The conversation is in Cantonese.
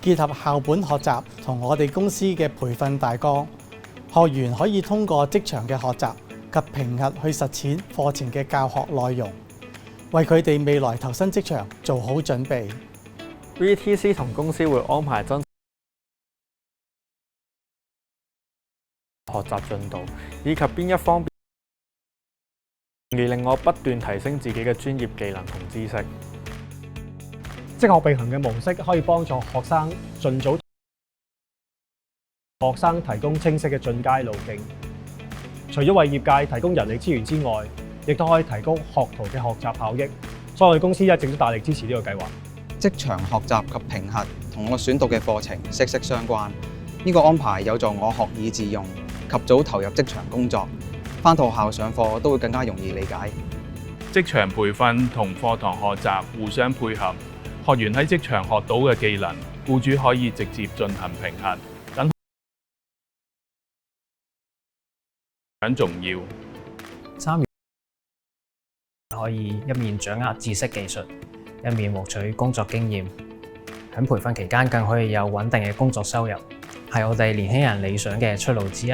結合校本學習同我哋公司嘅培訓大綱，學員可以通過職場嘅學習及評核去實踐課程嘅教學內容，為佢哋未來投身職場做好準備。VTC 同公司會安排真學習進度，以及邊一方面而令我不斷提升自己嘅專業技能同知識。職學並行嘅模式可以幫助學生盡早學生提供清晰嘅進階路徑。除咗為業界提供人力資源之外，亦都可以提高學徒嘅學習效益。所以我哋公司一直都大力支持呢個計劃。職場學習及評核同我選讀嘅課程息息相關。呢個安排有助我學以致用，及早投入職場工作。返到學校上課都會更加容易理解。職場培訓同課堂學習互相配合，學員喺職場學到嘅技能，僱主可以直接進行評核，等很重要。參與可以一面掌握知識技術，一面獲取工作經驗。喺培訓期間更可以有穩定嘅工作收入，係我哋年輕人理想嘅出路之一。